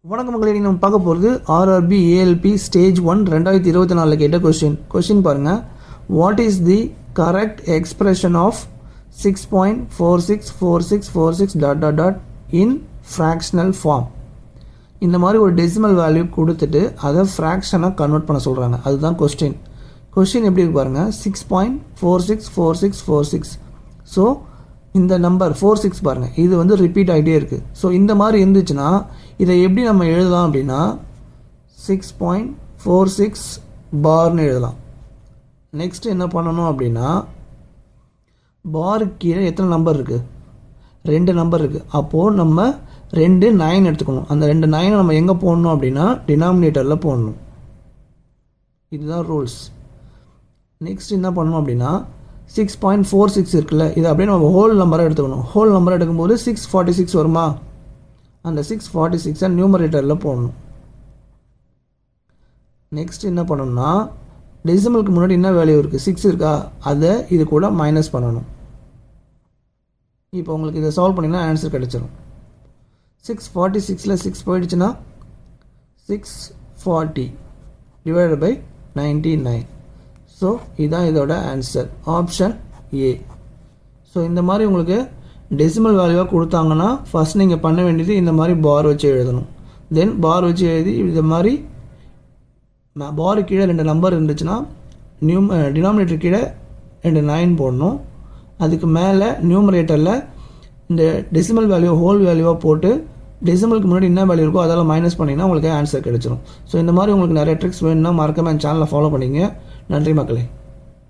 வணக்கம் மக்களே, நம்ம பார்க்க போகிறது ஆர்ஆர்பி ஏஎல்பி ஸ்டேஜ் 1 2024 கேட்ட கொஸ்டின் பாருங்கள். What is the correct expression of 6.464646 ... in fractional form? இந்த மாதிரி ஒரு டெசிமல் வேல்யூ கொடுத்துட்டு அதை ஃப்ராக்ஷனாக கன்வெர்ட் பண்ண சொல்கிறாங்க. அதுதான் கொஸ்டின் எப்படி இருக்கு பாருங்கள். 6.464646. ஸோ இந்த நம்பர் 46 பாருங்கள், இது வந்து ரிப்பீட் ஆகிட்டே இருக்குது. ஸோ இந்த மாதிரி இருந்துச்சுன்னா இதை எப்படி நம்ம எழுதலாம் அப்படின்னா 6.46 பார்னு எழுதலாம். நெக்ஸ்ட் என்ன பண்ணணும் அப்படின்னா பாருக்கு கீழே எத்தனை நம்பர் இருக்குது? 2 நம்பர் இருக்குது. அப்போது நம்ம 2 9 எடுத்துக்கணும். அந்த 2 9 நம்ம எங்கே போடணும் அப்படின்னா டினாமினேட்டரில் போடணும். இதுதான் ரூல்ஸ். நெக்ஸ்ட் என்ன பண்ணணும் அப்படின்னா 6.46 இருக்குல்ல, இது அப்படியே நம்ம ஹோல் நம்பரை எடுத்துக்கணும். ஹோல் நம்பரை எடுக்கும்போது 646 வருமா? அந்த 646 நியூமரேட்டரில் போடணும். நெக்ஸ்ட் என்ன பண்ணணும்னா டெசிமலுக்கு முன்னாடி என்ன வேல்யூ இருக்குது? 6 இருக்கா, அதை இது கூட மைனஸ் பண்ணணும். இப்போ உங்களுக்கு இதை சால்வ் பண்ணிங்கன்னா ஆன்சர் கிடச்சிடும். 646ல் 6 போயிடுச்சுன்னா 640 டிவைடட் பை 99. ஸோ இதுதான் இதோட ஆன்சர், ஆப்ஷன் ஏ. ஸோ இந்த மாதிரி உங்களுக்கு டெசிமல் வேல்யூவாக கொடுத்தாங்கன்னா ஃபஸ்ட் நீங்கள் பண்ண வேண்டியது இந்த மாதிரி பார் வச்சு எழுதணும். தென் பார் வச்சு எழுதி இந்த மாதிரி பாரு கீழே 2 நம்பர் இருந்துச்சுன்னா டினாமினேட்டர் கீழே 2 9 போடணும். அதுக்கு மேலே நியூமரேட்டரில் இந்த டெசிமல் வேல்யூ ஹோல் வேல்யூவாக போட்டு டெசிமலுக்கு முன்னாடி என்ன வேல்யூ இருக்கோ அதெல்லாம் மைனஸ் பண்ணிங்கன்னா உங்களுக்கு ஆன்சர் கிடைச்சிடும். ஸோ இந்த மாதிரி உங்களுக்கு நிறைய ட்ரிக்ஸ் வேணும்னா மறக்காம என் சேனலை ஃபாலோ பண்ணிங்க. நன்றி மக்களே.